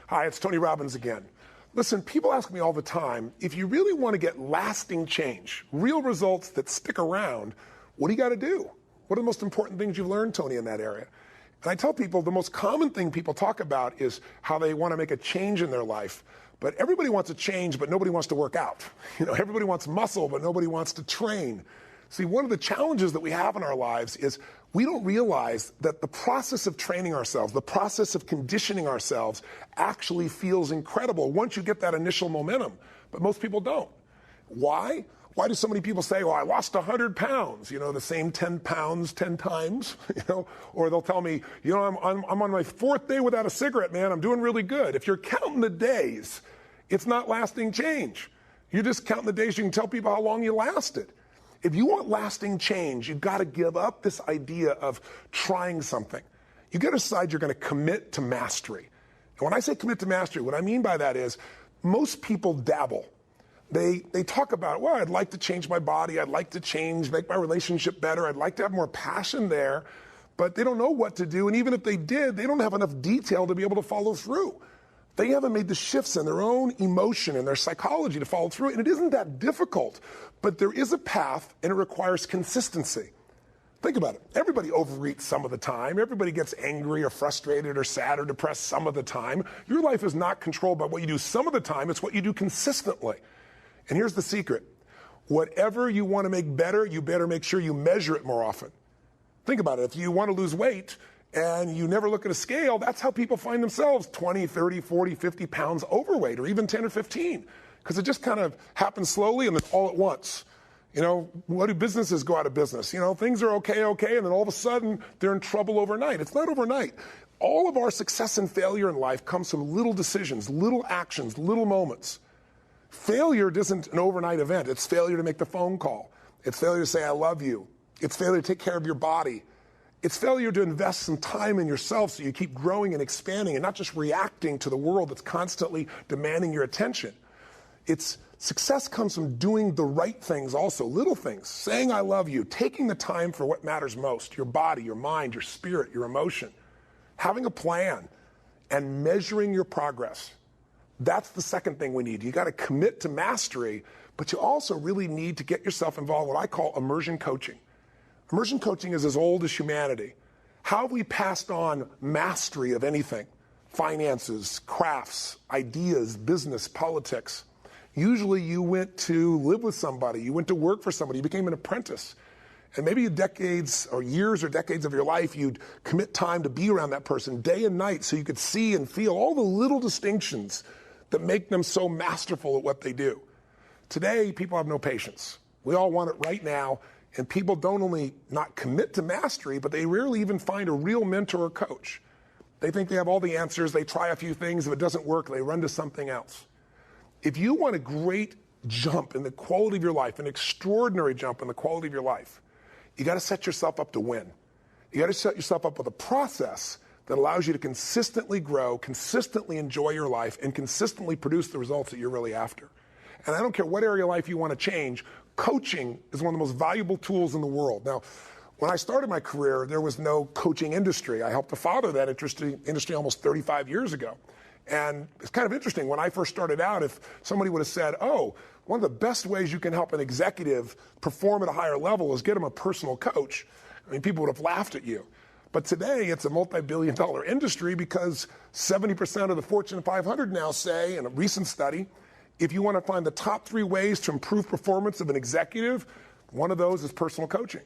Hi, it's Tony Robbins again. Listen, people ask me all the time, if you really want to get lasting change, real results that stick around, what do you got to do? What are the most important things you've learned, Tony, in that area? And I tell people the most common thing people talk about is how they want to make a change in their life. But everybody wants a change, but nobody wants to work out. Everybody wants muscle, but nobody wants to train. See, one of the challenges that we have in our lives is we don't realize that the process of training ourselves, the process of conditioning ourselves actually feels incredible once you get that initial momentum. But most people don't. Why? Why do so many people say, well, I lost 100 pounds, the same 10 pounds 10 times, or they'll tell me, I'm on my 4th day without a cigarette, man, I'm doing really good. If you're counting the days, it's not lasting change. You're just counting the days you can tell people how long you lasted. If you want lasting change, you've got to give up this idea of trying something. You got to decide you're going to commit to mastery. And when I say commit to mastery, what I mean by that is most people dabble. They talk about, well, I'd like to change my body. I'd like to make my relationship better. I'd like to have more passion there. But they don't know what to do. And even if they did, they don't have enough detail to be able to follow through. They haven't made the shifts in their own emotion and their psychology to follow through. And it isn't that difficult. But there is a path, and it requires consistency. Think about it. Everybody overeats some of the time. Everybody gets angry or frustrated or sad or depressed some of the time. Your life is not controlled by what you do some of the time. It's what you do consistently. And here's the secret. Whatever you want to make better, you better make sure you measure it more often. Think about it. If you want to lose weight and you never look at a scale, that's how people find themselves 20, 30, 40, 50 pounds overweight, or even 10 or 15. Because it just kind of happens slowly and then all at once. What do businesses go out of business? Things are okay, and then all of a sudden they're in trouble overnight. It's not overnight. All of our success and failure in life comes from little decisions, little actions, little moments. Failure isn't an overnight event. It's failure to make the phone call. It's failure to say, I love you. It's failure to take care of your body. It's failure to invest some time in yourself so you keep growing and expanding and not just reacting to the world that's constantly demanding your attention. Success comes from doing the right things also, little things, saying I love you, taking the time for what matters most, your body, your mind, your spirit, your emotion, having a plan, and measuring your progress. That's the second thing we need. You got to commit to mastery, but you also really need to get yourself involved in what I call immersion coaching. Immersion coaching is as old as humanity. How have we passed on mastery of anything? Finances, crafts, ideas, business, politics. Usually you went to live with somebody, you went to work for somebody, you became an apprentice. And maybe decades or years or decades of your life, you'd commit time to be around that person day and night so you could see and feel all the little distinctions that make them so masterful at what they do. Today, people have no patience. We all want it right now, and people don't only not commit to mastery, but they rarely even find a real mentor or coach. They think they have all the answers, they try a few things, if it doesn't work, they run to something else. If you want a great jump in the quality of your life, an extraordinary jump in the quality of your life, you got to set yourself up to win. You got to set yourself up with a process that allows you to consistently grow, consistently enjoy your life, and consistently produce the results that you're really after. And I don't care what area of life you want to change, coaching is one of the most valuable tools in the world. Now, when I started my career, there was no coaching industry. I helped to father that industry almost 35 years ago. And it's kind of interesting. When I first started out, if somebody would have said, one of the best ways you can help an executive perform at a higher level is get them a personal coach, people would have laughed at you. But today, it's a multi-billion-dollar industry because 70% of the Fortune 500 now say, in a recent study, if you want to find the top 3 ways to improve performance of an executive, one of those is personal coaching.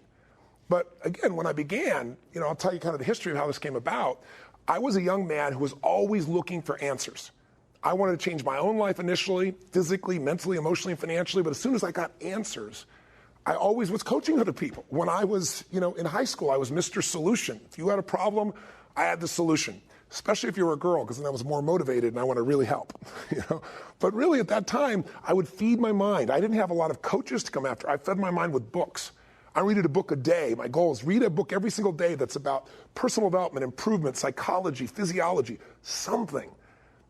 But again, when I began, I'll tell you kind of the history of how this came about. I was a young man who was always looking for answers. I wanted to change my own life initially, physically, mentally, emotionally, and financially, but as soon as I got answers, I always was coaching other people. When I was, in high school, I was Mr. Solution. If you had a problem, I had the solution, especially if you were a girl, because then I was more motivated and I want to really help. But really at that time, I would feed my mind. I didn't have a lot of coaches to come after. I fed my mind with books. I read a book a day. My goal is read a book every single day that's about personal development, improvement, psychology, physiology, something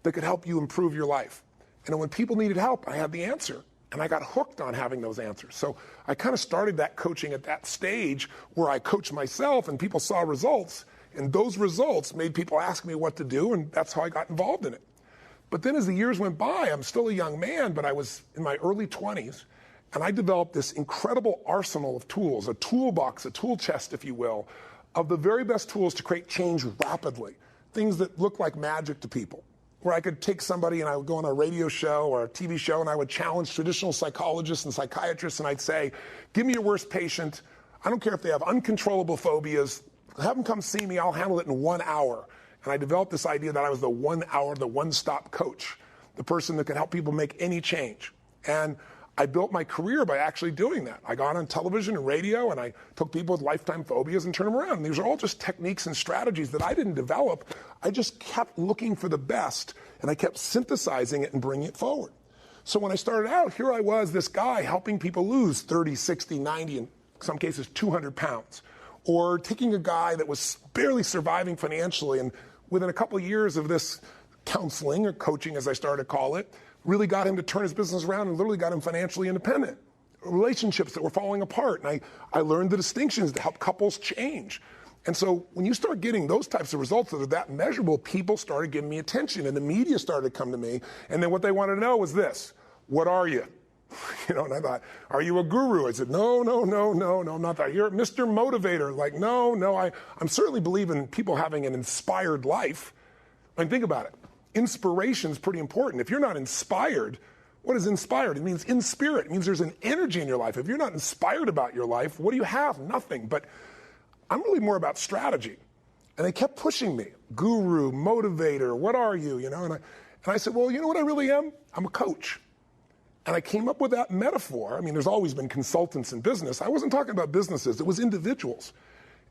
that could help you improve your life. And when people needed help, I had the answer. And I got hooked on having those answers. So I kind of started that coaching at that stage where I coached myself and people saw results. And those results made people ask me what to do, and that's how I got involved in it. But then as the years went by, I'm still a young man, but I was in my early 20s, and I developed this incredible arsenal of tools, a toolbox, a tool chest, if you will, of the very best tools to create change rapidly, things that look like magic to people, where I could take somebody and I would go on a radio show or a TV show and I would challenge traditional psychologists and psychiatrists, and I'd say, give me your worst patient. I don't care if they have uncontrollable phobias. Have them come see me. I'll handle it in 1 hour. And I developed this idea that I was the 1 hour, the one-stop coach, the person that could help people make any change. And I built my career by actually doing that. I got on television and radio, and I took people with lifetime phobias and turned them around. And these are all just techniques and strategies that I didn't develop. I just kept looking for the best, and I kept synthesizing it and bringing it forward. So when I started out, here I was, this guy helping people lose 30, 60, 90, in some cases 200 pounds. Or taking a guy that was barely surviving financially, and within a couple of years of this counseling, or coaching as I started to call it, really got him to turn his business around and literally got him financially independent. Relationships that were falling apart. And I learned the distinctions to help couples change. And so when you start getting those types of results that are that measurable, people started giving me attention, and the media started to come to me. And then what they wanted to know was this: what are you? And I thought, are you a guru? I said, no, I'm not that. You're Mr. Motivator. Like, no, I'm certainly believe in people having an inspired life. I mean, think about it. Inspiration is pretty important. If you're not inspired, what is inspired? It means in spirit. It means there's an energy in your life. If you're not inspired about your life, what do you have? Nothing. But I'm really more about strategy. And they kept pushing me. Guru, motivator, what are you? And I said, well, you know what I really am? I'm a coach. And I came up with that metaphor. I mean, there's always been consultants in business. I wasn't talking about businesses. It was individuals.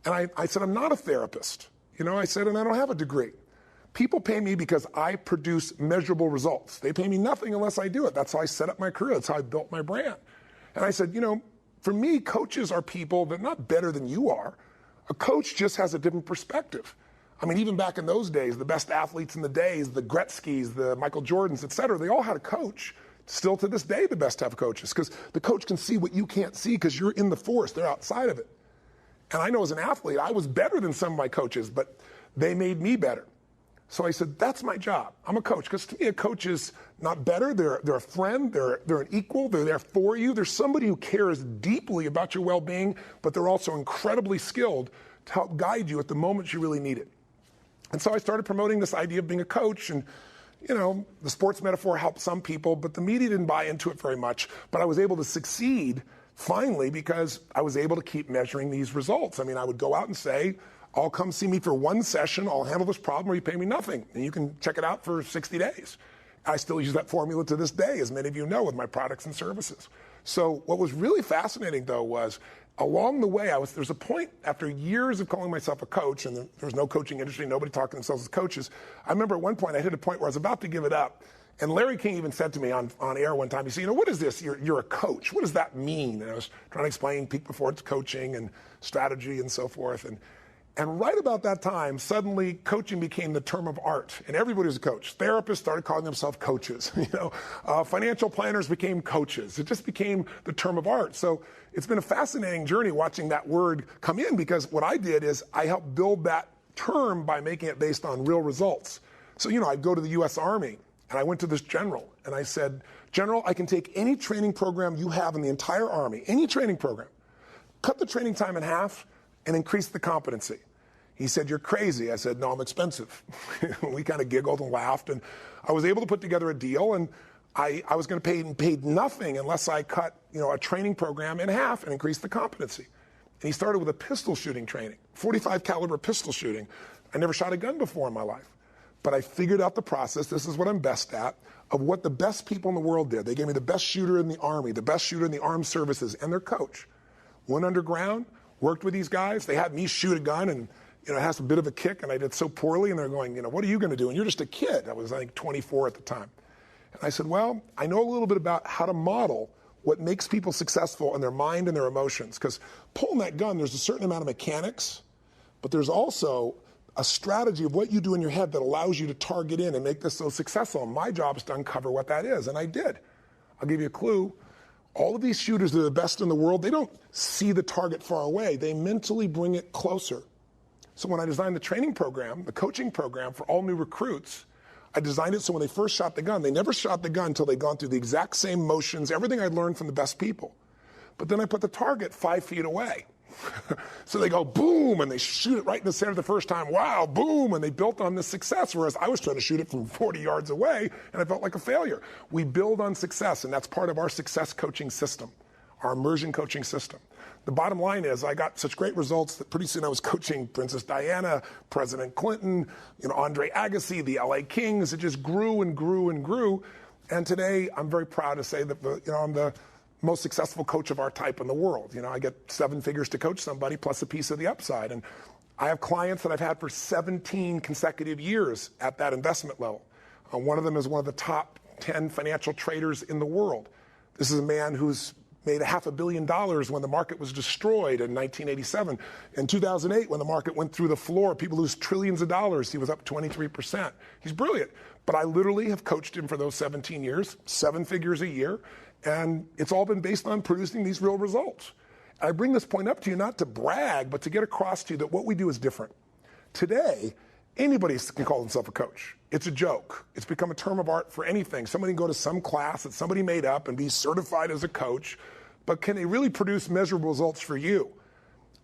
And I said, I'm not a therapist. I said, and I don't have a degree. People pay me because I produce measurable results. They pay me nothing unless I do it. That's how I set up my career. That's how I built my brand. And I said, for me, coaches are people that are not better than you are. A coach just has a different perspective. I mean, even back in those days, the best athletes in the days, the Gretzkys, the Michael Jordans, et cetera, they all had a coach. Still to this day, the best have coaches, because the coach can see what you can't see because you're in the forest. They're outside of it. And I know as an athlete, I was better than some of my coaches, but they made me better. So I said, that's my job. I'm a coach. Because to me, a coach is not better. They're a friend. They're an equal. They're there for you. There's somebody who cares deeply about your well-being, but they're also incredibly skilled to help guide you at the moment you really need it. And so I started promoting this idea of being a coach. And, the sports metaphor helped some people, but the media didn't buy into it very much. But I was able to succeed finally because I was able to keep measuring these results. I mean, I would go out and say, I'll come see me for one session, I'll handle this problem, or you pay me nothing. And you can check it out for 60 days. I still use that formula to this day, as many of you know, with my products and services. So what was really fascinating, though, was along the way, there's a point after years of calling myself a coach, and there was no coaching industry, nobody talking themselves as coaches. I remember at one point I hit a point where I was about to give it up. And Larry King even said to me on air one time, he said, what is this? You're a coach. What does that mean? And I was trying to explain peak performance coaching and strategy and so forth. And right about that time, suddenly coaching became the term of art, and everybody was a coach. Therapists started calling themselves coaches. Financial planners became coaches. It just became the term of art. So it's been a fascinating journey watching that word come in, because what I did is I helped build that term by making it based on real results. So I'd go to the U.S. Army, and I went to this general, and I said, General, I can take any training program you have in the entire Army, any training program, cut the training time in half, and increase the competency. He said, you're crazy. I said, no, I'm expensive. We kind of giggled and laughed, and I was able to put together a deal, and I was going to pay nothing unless I cut a training program in half and increase the competency. And he started with a pistol shooting training, 45 caliber pistol shooting. I never shot a gun before in my life, but I figured out the process. This is what I'm best at, of what the best people in the world did. They gave me the best shooter in the Army, the best shooter in the armed services, and their coach. Went underground, worked with these guys. They had me shoot a gun, and it has a bit of a kick, and I did so poorly, and they're going, what are you going to do? And you're just a kid. I was, I think, 24 at the time. And I said, well, I know a little bit about how to model what makes people successful in their mind and their emotions. Because pulling that gun, there's a certain amount of mechanics, but there's also a strategy of what you do in your head that allows you to target in and make this so successful. And my job is to uncover what that is, and I did. I'll give you a clue. All of these shooters that are the best in the world, they don't see the target far away. They mentally bring it closer. So when I designed the training program, the coaching program for all new recruits, I designed it so when they first shot the gun, they never shot the gun until they'd gone through the exact same motions, everything I'd learned from the best people. But then I put the target 5 feet away. So they go boom, and they shoot it right in the center the first time. Wow, boom, and they built on this success, whereas I was trying to shoot it from 40 yards away, and I felt like a failure. We build on success, and that's part of our success coaching system, our immersion coaching system. The bottom line is I got such great results that pretty soon I was coaching Princess Diana, President Clinton, Andre Agassi, the LA Kings. It just grew and grew and grew. And today I'm very proud to say that I'm the most successful coach of our type in the world. I get 7 figures to coach somebody plus a piece of the upside. And I have clients that I've had for 17 consecutive years at that investment level. One of them is one of the top 10 financial traders in the world. This is a man who's made $500 million when the market was destroyed in 1987. In 2008, when the market went through the floor, people lose trillions of dollars. He was up 23%. He's brilliant. But I literally have coached him for those 17 years, 7 figures a year. And it's all been based on producing these real results. I bring this point up to you not to brag, but to get across to you that what we do is different. Today, anybody can call themselves a coach. It's a joke. It's become a term of art for anything. Somebody can go to some class that somebody made up and be certified as a coach, but can they really produce measurable results for you?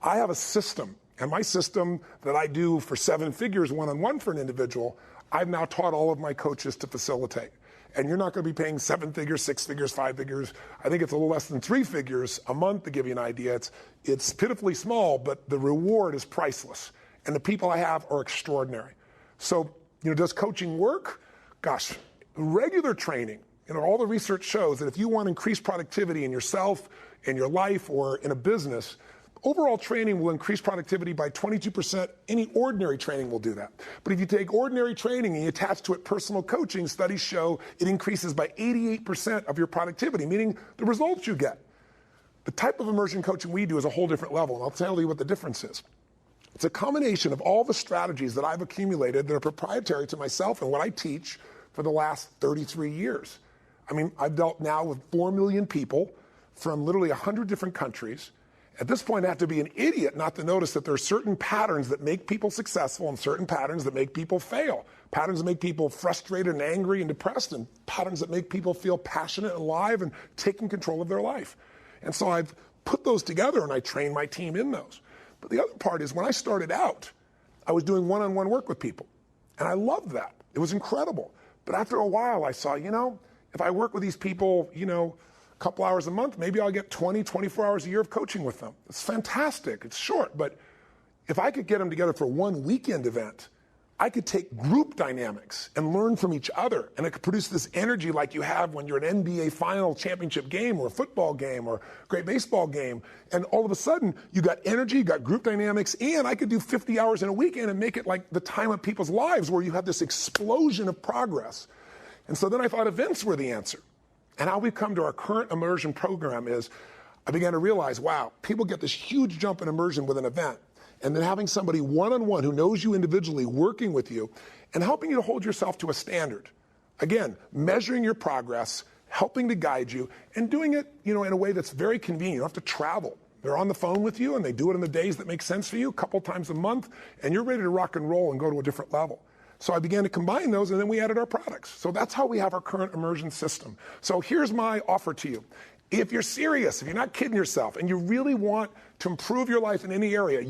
I have a system, and my system that I do for 7 figures one-on-one for an individual, I've now taught all of my coaches to facilitate. And you're not going to be paying 7 figures, 6 figures, 5 figures. I think it's a little less than 3 figures a month to give you an idea. It's pitifully small, but the reward is priceless. And the people I have are extraordinary. So, does coaching work? Gosh, regular training, all the research shows that if you want to increase productivity in yourself, in your life, or in a business, overall training will increase productivity by 22%. Any ordinary training will do that. But if you take ordinary training and you attach to it personal coaching, studies show it increases by 88% of your productivity, meaning the results you get. The type of immersion coaching we do is a whole different level, and I'll tell you what the difference is. It's a combination of all the strategies that I've accumulated that are proprietary to myself and what I teach for the last 33 years. I've dealt now with 4 million people from literally 100 different countries. At this point, I have to be an idiot not to notice that there are certain patterns that make people successful and certain patterns that make people fail. Patterns that make people frustrated and angry and depressed, and patterns that make people feel passionate and alive and taking control of their life. And so I've put those together and I train my team in those. But the other part is when I started out, I was doing one-on-one work with people. And I loved that. It was incredible. But after a while, I saw, if I work with these people, a couple hours a month, maybe I'll get 20, 24 hours a year of coaching with them. It's fantastic. It's short. But if I could get them together for one weekend event, I could take group dynamics and learn from each other. And it could produce this energy like you have when you're an NBA final championship game or a football game or a great baseball game. And all of a sudden, you got energy, you got group dynamics, and I could do 50 hours in a weekend and make it like the time of people's lives where you have this explosion of progress. And so then I thought events were the answer. And how we've come to our current immersion program is I began to realize, wow, people get this huge jump in immersion with an event. And then having somebody one-on-one who knows you individually working with you and helping you to hold yourself to a standard. Again, measuring your progress, helping to guide you, and doing it, in a way that's very convenient. You don't have to travel. They're on the phone with you, and they do it in the days that make sense for you, a couple times a month, and you're ready to rock and roll and go to a different level. So I began to combine those, and then we added our products. So that's how we have our current immersion system. So here's my offer to you. If you're serious, if you're not kidding yourself, and you really want to improve your life in any area,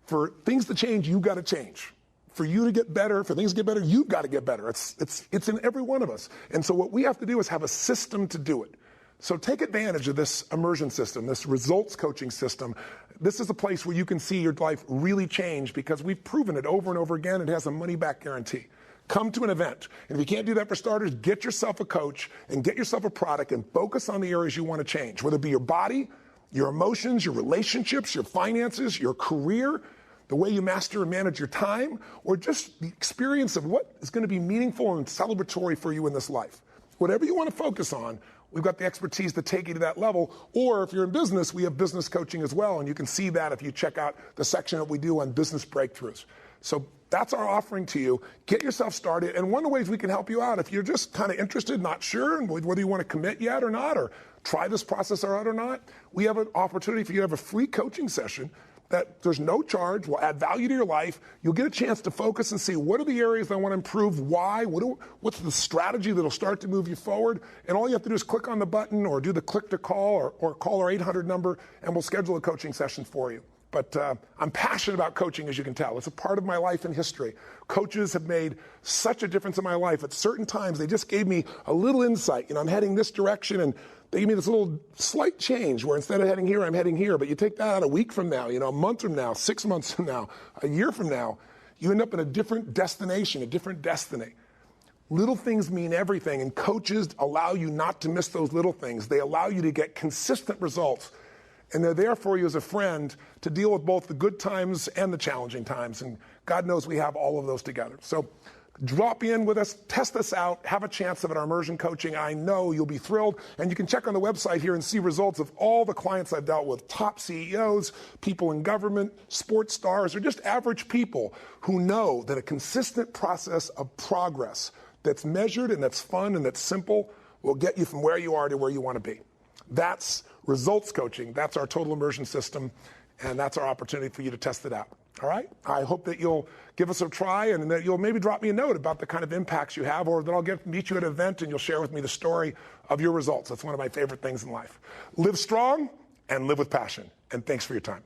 for things to change, you've got to change. For you to get better, for things to get better, you've got to get better. It's in every one of us. And so what we have to do is have a system to do it. So take advantage of this immersion system, this results coaching system. This is a place where you can see your life really change because we've proven it over and over again. It has a money-back guarantee. Come to an event. And if you can't do that for starters, get yourself a coach and get yourself a product and focus on the areas you want to change, whether it be your body, your emotions, your relationships, your finances, your career, the way you master and manage your time, or just the experience of what is going to be meaningful and celebratory for you in this life. Whatever you want to focus on, we've got the expertise to take you to that level. Or if you're in business, we have business coaching as well. And you can see that if you check out the section that we do on business breakthroughs. So that's our offering to you. Get yourself started. And one of the ways we can help you out, if you're just kind of interested, not sure, and whether you want to commit yet or not, or try this process out or not, we have an opportunity for you to have a free coaching session that there's no charge, will add value to your life. You'll get a chance to focus and see what are the areas I want to improve, why, what's the strategy that'll start to move you forward. And all you have to do is click on the button or do the click to call or call our 800 number, and we'll schedule a coaching session for you. But I'm passionate about coaching, as you can tell. It's a part of my life and history. Coaches have made such a difference in my life. At certain times, they just gave me a little insight. I'm heading this direction, and they give me this little slight change where instead of heading here, I'm heading here. But you take that out a week from now, a month from now, 6 months from now, a year from now, you end up in a different destination, a different destiny. Little things mean everything, and coaches allow you not to miss those little things. They allow you to get consistent results, and they're there for you as a friend to deal with both the good times and the challenging times, and God knows we have all of those together. So drop in with us, test us out, have a chance of it, our Immersion Coaching. I know you'll be thrilled. And you can check on the website here and see results of all the clients I've dealt with, top CEOs, people in government, sports stars, or just average people who know that a consistent process of progress that's measured and that's fun and that's simple will get you from where you are to where you want to be. That's results coaching. That's our total immersion system, and that's our opportunity for you to test it out. All right? I hope that you'll give us a try and that you'll maybe drop me a note about the kind of impacts you have, or that I'll meet you at an event and you'll share with me the story of your results. That's one of my favorite things in life. Live strong and live with passion. And thanks for your time.